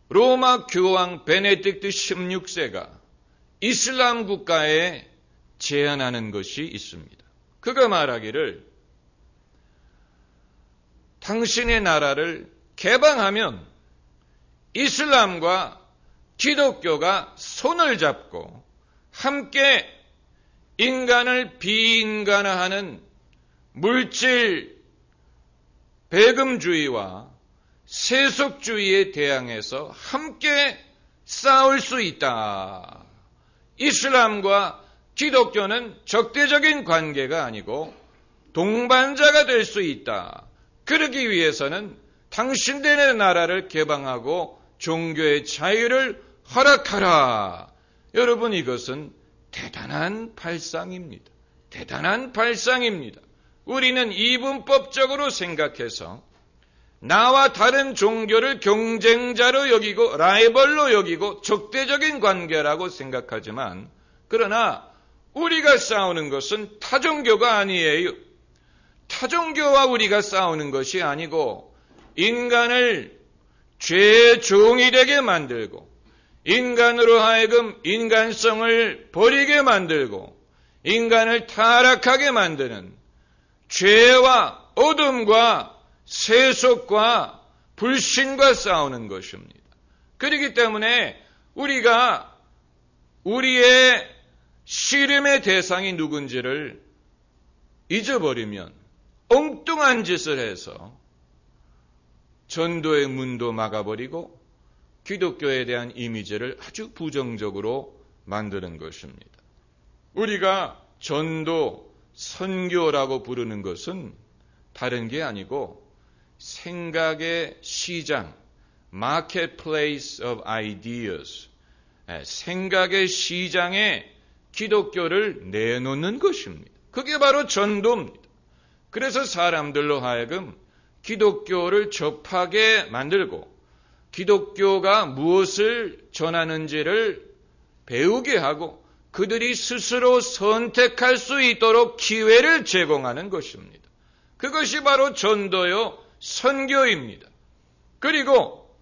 로마 교황 베네딕트 16세가 이슬람 국가에 제안하는 것이 있습니다. 그가 말하기를 당신의 나라를 개방하면 이슬람과 기독교가 손을 잡고 함께 인간을 비인간화하는 물질 배금주의와 세속주의에 대항해서 함께 싸울 수 있다. 이슬람과 기독교는 적대적인 관계가 아니고 동반자가 될 수 있다. 그러기 위해서는 당신들의 나라를 개방하고 종교의 자유를 허락하라. 여러분, 이것은 대단한 발상입니다. 대단한 발상입니다. 우리는 이분법적으로 생각해서 나와 다른 종교를 경쟁자로 여기고 라이벌로 여기고 적대적인 관계라고 생각하지만, 그러나 우리가 싸우는 것은 타종교가 아니에요. 타종교와 우리가 싸우는 것이 아니고 인간을 죄의 종이 되게 만들고 인간으로 하여금 인간성을 버리게 만들고 인간을 타락하게 만드는 죄와 어둠과 세속과 불신과 싸우는 것입니다. 그렇기 때문에 우리가 우리의 씨름의 대상이 누군지를 잊어버리면 엉뚱한 짓을 해서 전도의 문도 막아버리고 기독교에 대한 이미지를 아주 부정적으로 만드는 것입니다. 우리가 전도, 선교라고 부르는 것은 다른 게 아니고 생각의 시장, marketplace of ideas, 생각의 시장에 기독교를 내놓는 것입니다. 그게 바로 전도입니다. 그래서 사람들로 하여금 기독교를 접하게 만들고 기독교가 무엇을 전하는지를 배우게 하고 그들이 스스로 선택할 수 있도록 기회를 제공하는 것입니다. 그것이 바로 전도요, 선교입니다. 그리고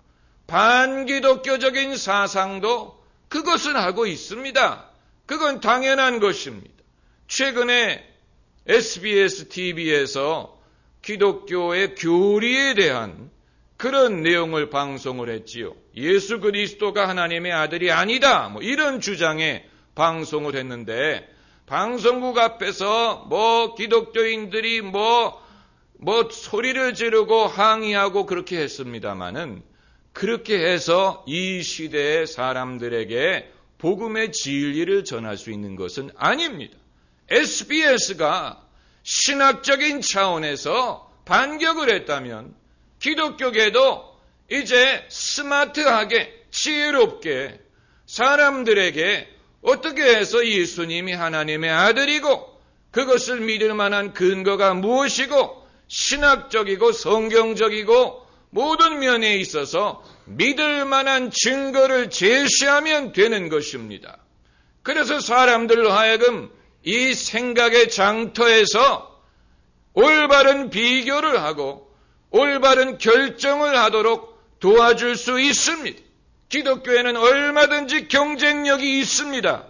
반기독교적인 사상도 그것을 하고 있습니다. 그건 당연한 것입니다. 최근에 SBS TV에서 기독교의 교리에 대한 그런 내용을 방송을 했지요. 예수 그리스도가 하나님의 아들이 아니다. 이런 주장에 방송을 했는데 방송국 앞에서 기독교인들이 소리를 지르고 항의하고 그렇게 했습니다마는 그렇게 해서 이 시대의 사람들에게 복음의 진리를 전할 수 있는 것은 아닙니다. SBS가 신학적인 차원에서 반격을 했다면 기독교계도 이제 스마트하게 지혜롭게 사람들에게 어떻게 해서 예수님이 하나님의 아들이고 그것을 믿을 만한 근거가 무엇이고 신학적이고 성경적이고 모든 면에 있어서 믿을 만한 증거를 제시하면 되는 것입니다. 그래서 사람들로 하여금 이 생각의 장터에서 올바른 비교를 하고 올바른 결정을 하도록 도와줄 수 있습니다. 기독교에는 얼마든지 경쟁력이 있습니다.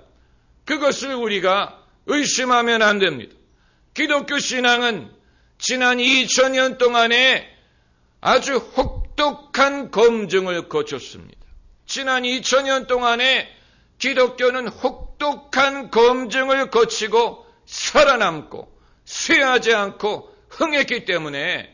그것을 우리가 의심하면 안 됩니다. 기독교 신앙은 지난 2000년 동안에 아주 혹독한 검증을 거쳤습니다. 지난 2000년 동안에 기독교는 혹독한 검증을 거치고 살아남고 쇠하지 않고 흥했기 때문에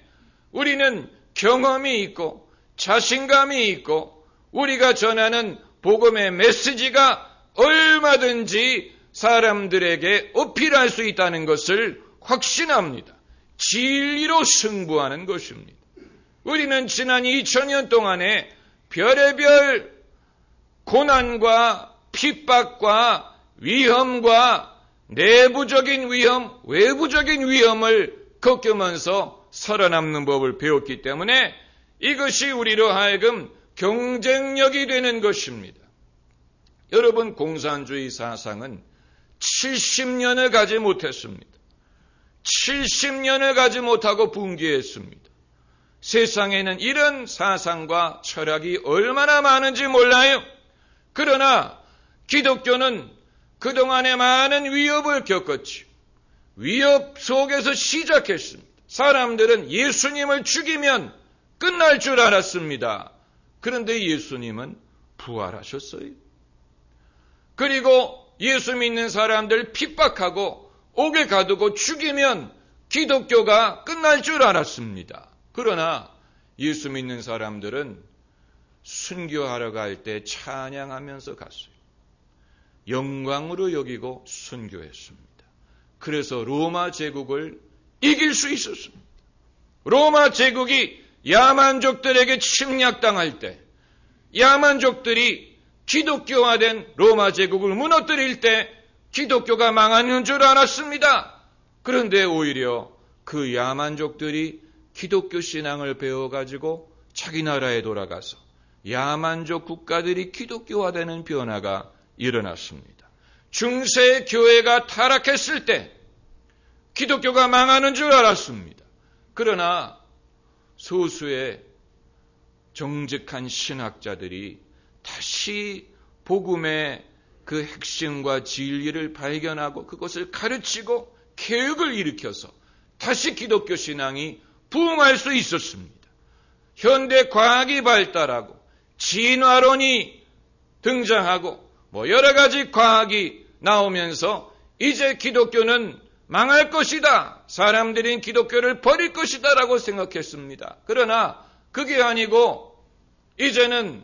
우리는 경험이 있고 자신감이 있고 우리가 전하는 복음의 메시지가 얼마든지 사람들에게 어필할 수 있다는 것을 확신합니다. 진리로 승부하는 것입니다. 우리는 지난 2000년 동안에 별의별 고난과 핍박과 위험과 내부적인 위험, 외부적인 위험을 겪으면서 살아남는 법을 배웠기 때문에 이것이 우리로 하여금 경쟁력이 되는 것입니다. 여러분, 공산주의 사상은 70년을 가지 못했습니다. 70년을 가지 못하고 붕괴했습니다. 세상에는 이런 사상과 철학이 얼마나 많은지 몰라요. 그러나 기독교는 그동안에 많은 위협을 겪었지. 위협 속에서 시작했습니다. 사람들은 예수님을 죽이면 끝날 줄 알았습니다. 그런데 예수님은 부활하셨어요. 그리고 예수 믿는 사람들 핍박하고 옥에 가두고 죽이면 기독교가 끝날 줄 알았습니다. 그러나 예수 믿는 사람들은 순교하러 갈 때 찬양하면서 갔어요. 영광으로 여기고 순교했습니다. 그래서 로마 제국을 이길 수 있었습니다. 로마 제국이 야만족들에게 침략당할 때, 야만족들이 기독교화된 로마 제국을 무너뜨릴 때 기독교가 망하는 줄 알았습니다. 그런데 오히려 그 야만족들이 기독교 신앙을 배워가지고 자기 나라에 돌아가서 야만족 국가들이 기독교화되는 변화가 일어났습니다. 중세 교회가 타락했을 때 기독교가 망하는 줄 알았습니다. 그러나 소수의 정직한 신학자들이 다시 복음의 그 핵심과 진리를 발견하고 그것을 가르치고 교육을 일으켜서 다시 기독교 신앙이 부흥할 수 있었습니다. 현대 과학이 발달하고 진화론이 등장하고 여러 가지 과학이 나오면서 이제 기독교는 망할 것이다. 사람들은 기독교를 버릴 것이다 라고 생각했습니다. 그러나 그게 아니고 이제는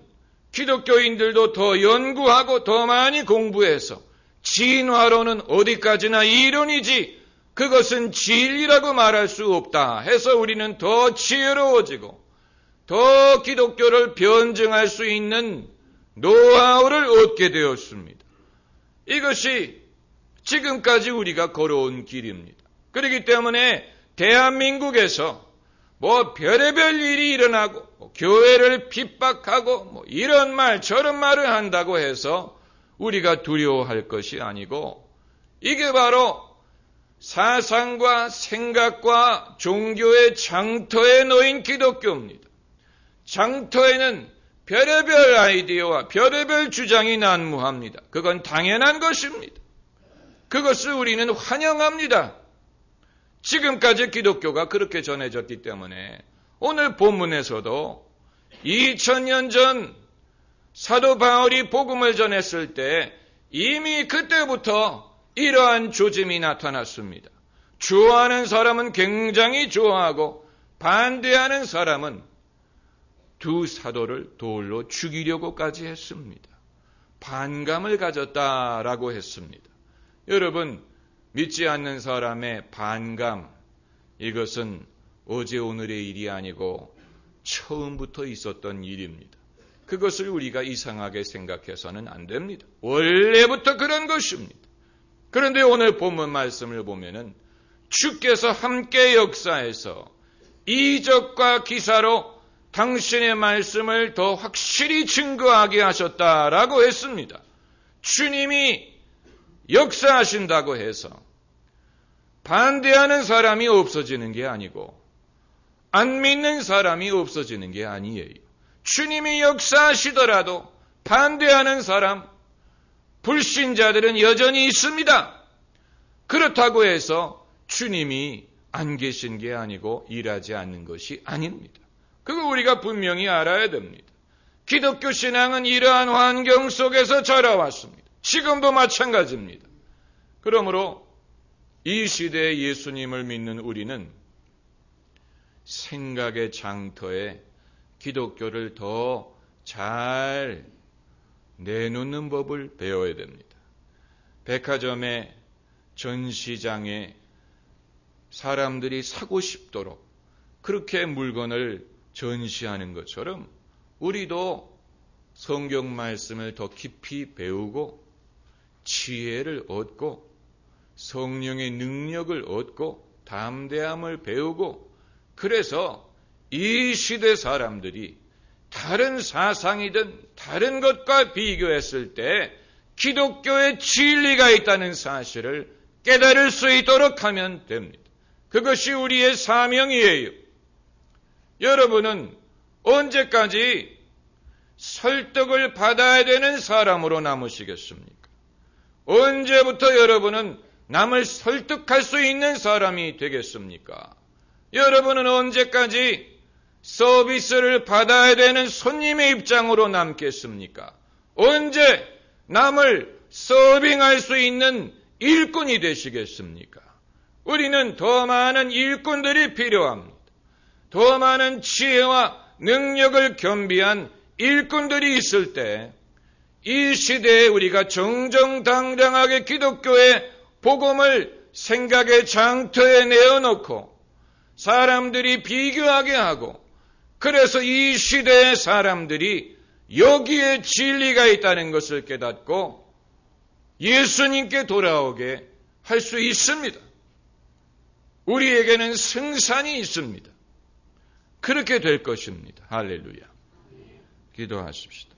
기독교인들도 더 연구하고 더 많이 공부해서 진화론은 어디까지나 이론이지 그것은 진리라고 말할 수 없다 해서 우리는 더 지혜로워지고 더 기독교를 변증할 수 있는 노하우를 얻게 되었습니다. 이것이 지금까지 우리가 걸어온 길입니다. 그렇기 때문에 대한민국에서 별의별 일이 일어나고 교회를 핍박하고 이런 말 저런 말을 한다고 해서 우리가 두려워할 것이 아니고 이게 바로 사상과 생각과 종교의 장터에 놓인 기독교입니다. 장터에는 별의별 아이디어와 별의별 주장이 난무합니다. 그건 당연한 것입니다. 그것을 우리는 환영합니다. 지금까지 기독교가 그렇게 전해졌기 때문에 오늘 본문에서도 2000년 전 사도 바울이 복음을 전했을 때 이미 그때부터 이러한 조짐이 나타났습니다. 좋아하는 사람은 굉장히 좋아하고 반대하는 사람은 두 사도를 돌로 죽이려고까지 했습니다. 반감을 가졌다라고 했습니다. 여러분, 믿지 않는 사람의 반감, 이것은 어제 오늘의 일이 아니고 처음부터 있었던 일입니다. 그것을 우리가 이상하게 생각해서는 안 됩니다. 원래부터 그런 것입니다. 그런데 오늘 본문 말씀을 보면은 주께서 함께 역사해서 이적과 기사로 당신의 말씀을 더 확실히 증거하게 하셨다라고 했습니다. 주님이 역사하신다고 해서 반대하는 사람이 없어지는 게 아니고 안 믿는 사람이 없어지는 게 아니에요. 주님이 역사하시더라도 반대하는 사람, 불신자들은 여전히 있습니다. 그렇다고 해서 주님이 안 계신 게 아니고 일하지 않는 것이 아닙니다. 그거 우리가 분명히 알아야 됩니다. 기독교 신앙은 이러한 환경 속에서 자라왔습니다. 지금도 마찬가지입니다. 그러므로 이 시대에 예수님을 믿는 우리는 생각의 장터에 기독교를 더 잘 내놓는 법을 배워야 됩니다. 백화점에 전시장에 사람들이 사고 싶도록 그렇게 물건을 전시하는 것처럼 우리도 성경 말씀을 더 깊이 배우고 지혜를 얻고 성령의 능력을 얻고 담대함을 배우고 그래서 이 시대 사람들이 다른 사상이든 다른 것과 비교했을 때 기독교의 진리가 있다는 사실을 깨달을 수 있도록 하면 됩니다. 그것이 우리의 사명이에요. 여러분은 언제까지 설득을 받아야 되는 사람으로 남으시겠습니까? 언제부터 여러분은 남을 설득할 수 있는 사람이 되겠습니까? 여러분은 언제까지 서비스를 받아야 되는 손님의 입장으로 남겠습니까? 언제 남을 서빙할 수 있는 일꾼이 되시겠습니까? 우리는 더 많은 일꾼들이 필요합니다. 더 많은 지혜와 능력을 겸비한 일꾼들이 있을 때 이 시대에 우리가 정정당당하게 기독교의 복음을 생각의 장터에 내어놓고 사람들이 비교하게 하고 그래서 이 시대의 사람들이 여기에 진리가 있다는 것을 깨닫고 예수님께 돌아오게 할 수 있습니다. 우리에게는 승산이 있습니다. 그렇게 될 것입니다. 할렐루야. 기도하십시다.